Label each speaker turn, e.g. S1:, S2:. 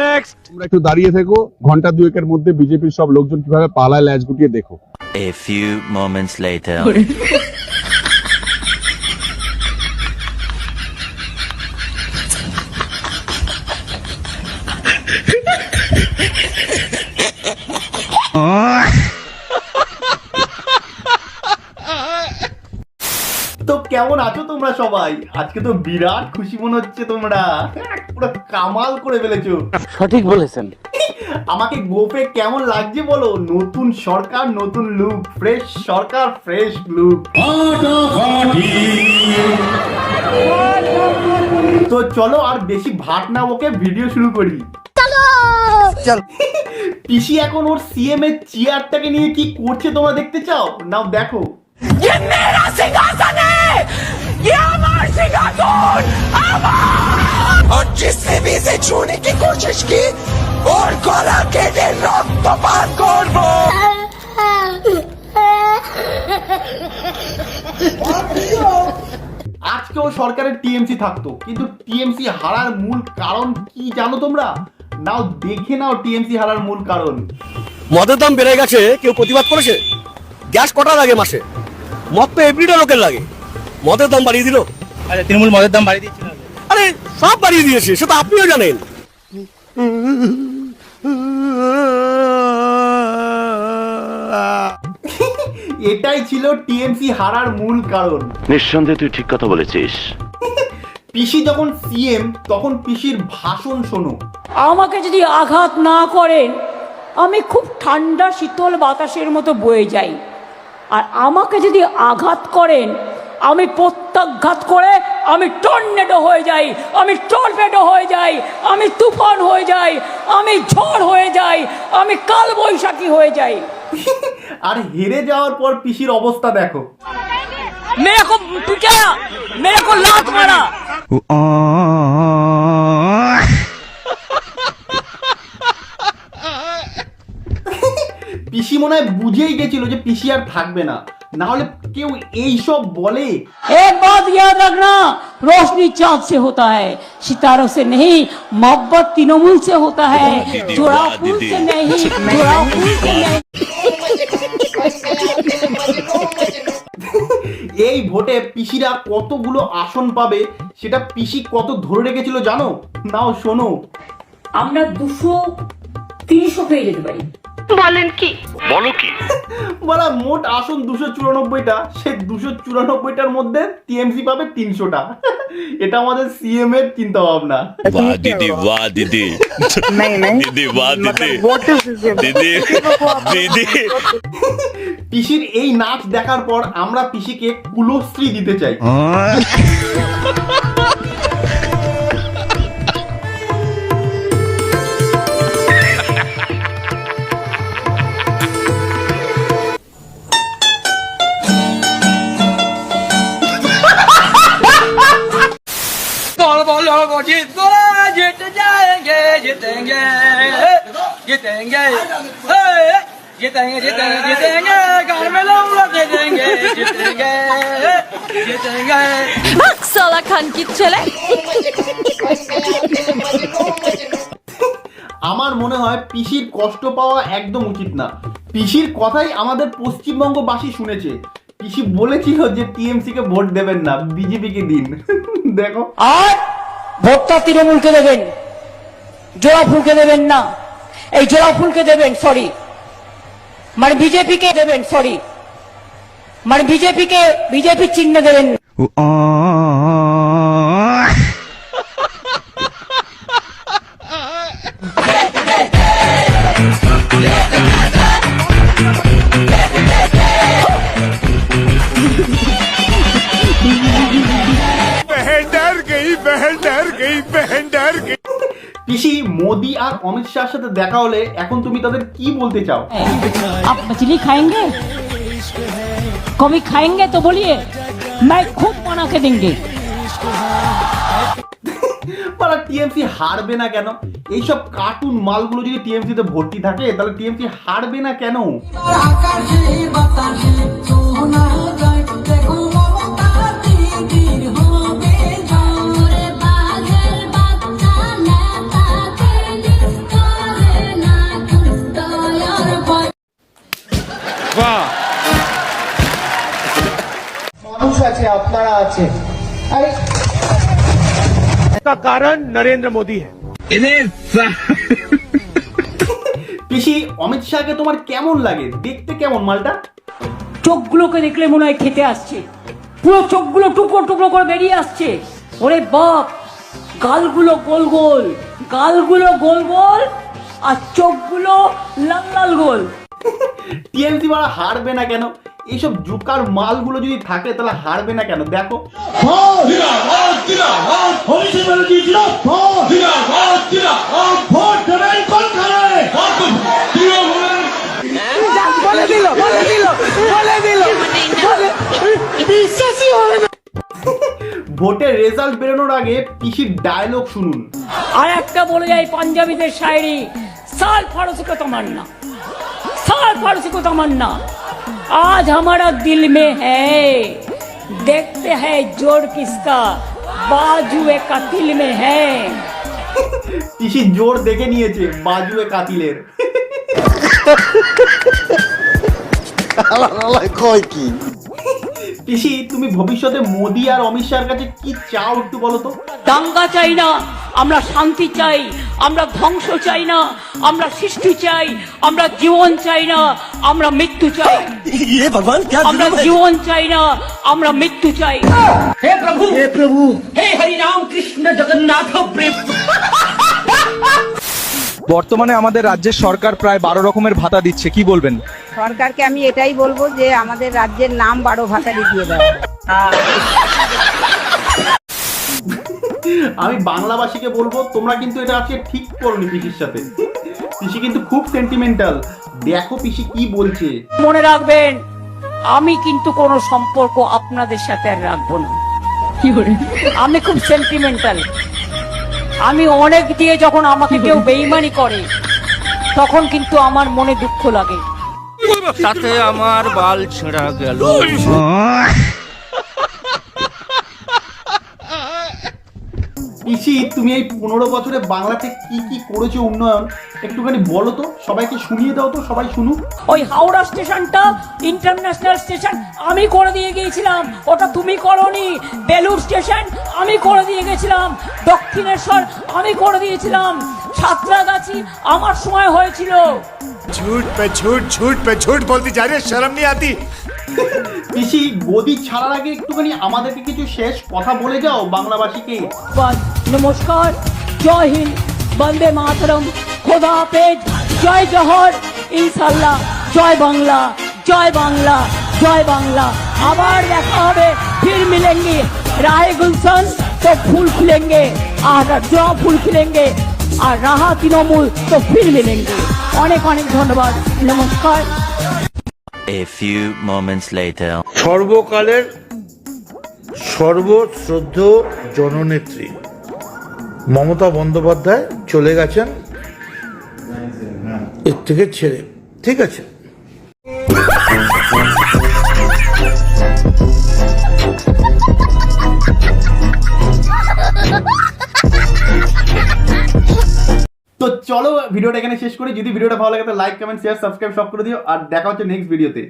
S1: Next.
S2: তোমরা একটু দাঁড়িয়ে থেকো, ঘন্টা দুয়েকের মধ্যে বিজেপির সব লোকজন কিভাবে পালায় ল্যাজ গুটিয়ে দেখো।
S3: A few moments later.
S4: তো কেমন আছো তোমরা সবাই? আজকে তো বিরাট খুশি মনে হচ্ছে, তোমরা পুরো কামাল করে ফেলেছো।
S1: সঠিক বলেছেন।
S4: আমাকে গোপে কেমন লাগছে বলো? নতুন সরকার নতুন লুক, ফ্রেশ সরকার ফ্রেশ লুক। তো চলো আর বেশি ভাট না বকে ভিডিও শুরু করি।
S1: চল।
S4: পিসি এখন ওর সিএম এর চেয়ারটাকে নিয়ে কি করছে তোমরা দেখতে চাও? নাও দেখো।
S5: ये मेरा सिंहासन है, ये हमारा सिंहासन और जिसने भी इसे छूने की कोशिश की और गला केटे रक्त पान करबो।
S4: আজকেও সরকারের টিএমসি থাকতো, কিন্তু টিএমসি হারার মূল কারণ কি জানো তোমরা? নাও দেখে নাও টিএমসি হারার মূল কারণ।
S6: মদের দাম বেড়ে গেছে, কেউ প্রতিবাদ করেছে? গ্যাস কটা লাগে মাসে? মদ তো এভরিডে লোকের লাগে, মদের দাম বাড়িয়ে দিল।
S7: আরে তৃণমূল মদের দাম বাড়িয়ে দিচ্ছিল।
S6: আরে সব বাড়িয়ে দিয়েছে, সেটা আপনিও জানেন।
S4: এটাই ছিল টিএমসি হারার মূল কারণ।
S8: নিঃসন্দেহে তুই ঠিক কথা বলেছিস।
S4: পিসি যখন সিএম তখন পিসির ভাষণ শোনো।
S9: আমাকে যদি আঘাত না করেন আমি খুব ঠান্ডা শীতল বাতাসের মতো বয়ে যাই, আর আমাকে যদি আঘাত করেন আমি প্রত্যাঘাত করে আমি টর্নেডো হয়ে যাই, আমি টর্পেডো হয়ে যাই, আমি তুফান হয়ে যাই, আমি ঝড় হয়ে যাই, আমি কালবৈশাখী হয়ে যাই।
S4: আর হেরে যাওয়ার পর পিসির অবস্থা দেখো।
S9: মেরে কো পিটা, মেরে কো লাত মারা।
S4: পিসি মনে হয় বুঝেই গেছিল যে পিসি আর থাকবে না, না হলে কেউ এই সব বলে।
S9: एक बात याद रखना, रोशनी चांद से होता है, सितारों से नहीं, मोहब्बत तृणमूल से होता है, जुड़ाव फूल से नहीं, जुड़ाव फूल से नहीं।
S4: এই ভোটে পিসিরা কতগুলো আসন পাবে সেটা পিসি কত ধরে রেখেছিল জানো? নাও শোনো।
S9: আমরা 200-300 পেয়ে যেতে পারি।
S4: বলা মোট আসন 294টা, সে 294টার মধ্যে টিএমসি পাবে 300টা। এটা আমাদের সিএম এর চিন্তা ভাবনা।
S3: वाह दीदी, वाह दीदी, दीदी, वाह दीदी, दीदी, दीदी।
S4: পিসির এই নাচ দেখার পর আমরা পিসিকে কুলশ্রী দিতে চাই।
S5: जीत जाएंगे, जीतेंगे, जीतेंगे, जीतेंगे, जीतेंगे, जीतेंगे, घर में लोग दे देंगे, जीतेंगे, जीतेंगे।
S9: সালা খানকির ছেলে।
S4: আমার মনে হয় পিসির কষ্ট পাওয়া একদম উচিত না। পিসির কথাই আমাদের পশ্চিমবঙ্গবাসী শুনেছে। পিসি বলেছিল যে টিএমসি কে ভোট দেবেন না, বিজেপি কে দিন। দেখো,
S9: আর ভোটটা তৃণমূলকে দেবেন, জোড়া ফুলকে দেবেন না। এই জোড়া ফুলকে দেবেন, সরি মানে বিজেপিকে দেবেন, সরি মানে বিজেপি চিহ্ন দেবেন।
S4: পিসি মোদি আর অমিত শাহের সাথে দেখা হলে এখন তুমি তাদের কি বলতে চাও?
S9: आप मछली खाएंगे? कभी खाएंगे तो बोलिए, मैं खुद बना के देंगे।
S4: টিএমসি হারবে না কেন? এইসব কার্টুন মালগুলো যদি টিএমসি তে ভর্তি থাকে তাহলে টিএমসি হারবে না কেন?
S5: আছে আরে
S6: का कारण नरेंद्र मोदी है।
S4: পিসি অমিত শাহকে তোমার কেমন লাগে? দেখতে কেমন মালটা?
S9: চোখগুলোকে দেখলে মনে হয় খেতে আসছে, পুরো চোখগুলো টুকরো টুকরো করে বেরিয়ে আসছে। ওরে বাপ, গালগুলো গোল গোল, গালগুলো গোল গোল, আর চোখগুলো লাল লাল গোল।
S4: টিএমসি বাড়া হারবে না কেন? এইসব জোকার মালগুলো যদি থাকে তাহলে হারবে না কেন? দেখো ভোটের রেজাল্ট বেরোনোর আগে পিসির ডায়লগ শুনুন।
S9: আর একটা বলে যায় পাঞ্জাবিদের শায়রি, साल फारसी को तमन्ना, साल फारसी को तमन्ना, आज हमारा दिल में है, देखते हैं जोर किसका, बाजुए का दिल में है।
S4: পিসি জোর দেখে নিয়েছে বাজুয়ে কাতিলের।
S2: কয় কি
S4: পিসি তুমি ভবিষ্যতে মোদি আর অমিত শাহর কাছে কি চাও একটু বলো তো?
S9: দাঙ্গা চাই না, আমরা শান্তি চাই, আমরা ধ্বংস চাই না, আমরা সৃষ্টি চাই, আমরা জীবন চাই না, আমরা মৃত্যু চাই।
S6: ये भगवान क्या
S9: আমরা জীবন চাই না, আমরা মৃত্যু চাই। হে প্রভু, হে প্রভু, হে হরি রাম কৃষ্ণ জগন্নাথ প্রেম।
S7: বর্তমানে আমাদের রাজ্যের সরকার প্রায় 12 রকমের ভাতা দিচ্ছে, কি বলবেন?
S10: সরকারকে আমি এটাই বলবো যে আমাদের রাজ্যের নাম 12 ভাতারি দিয়ে দেয়।
S4: আমি বাংলাভাষীকে বলবো তোমরা কিন্তু এটা আজকে ঠিক করনি পিসির সাথে। পিসি কিন্তু খুব সেন্টিমেন্টাল, দেখো পিসি কি বলছে।
S9: মনে রাখবেন, আমি কিন্তু কোনো সম্পর্ক আপনাদের সাথে আর রাখবো না। আমি খুব সেন্টিমেন্টাল। আমি অনেক দিয়ে যখন আমাকে কেউ বেইমানি করে তখন কিন্তু আমার মনে দুঃখ লাগে।
S6: সাথে আমার বাল ছেঁড়া গেল।
S4: পিসি তুমি এই 15 বছরে বাংলাতে কি কি করেছো উন্নয়ন একটুখানি বলো তো, সবাইকে শুনিয়ে দাও তো, সবাই শুনুক।
S9: ওই হাওড়া স্টেশনটা ইন্টারন্যাশনাল স্টেশন আমি করে দিয়ে গিয়েছিলাম, ওটা তুমি করনি। বেলুর স্টেশন আমি করে দিয়ে গেছিলাম, দক্ষিণেশ্বর আমি করে দিয়েছিলাম, সাঁতরাগাছি আমার সময় হয়েছিল।
S5: झूठ पे झूठ, झूठ पे झूठ बोलती जा रही है, शर्म नहीं आती?
S4: পিসি গদি ছাড়ার আগে একটুখানি আমাদেরকে কিছু শেষ কথা বলে যাও বাংলাভাষীকে।
S9: নমস্কার, জয় হিন্দ, বন্দে মাতরম, খোদা হাফেজ, জয় জহর, ইনশাল্লাহ, জয় বাংলা, জয় বাংলা, জয় বাংলা। আবার দেখা হবে, ফির মিলেंगे, राहे गुलशन तो फूल खिलेंगे, और जो फूल खिलेंगे, और रहा तृणमूल तो फिर मिलेंगे। অনেক অনেক ধন্যবাদ, নমস্কার।
S8: A few moments later.
S5: সর্বকালের সর্বশ্রদ্ধেয় জননেত্রী মমতা বন্দ্যোপাধ্যায় চলে গেছেন এর থেকে ছেড়ে, ঠিক আছে?
S4: তো চলো ভিডিওটা এখানে শেষ করি। যদি ভিডিওটা ভালো লাগে তো লাইক, কমেন্ট, শেয়ার, সাবস্ক্রাইব সব করে দিও, আর দেখা হচ্ছে নেক্সট ভিডিওতে।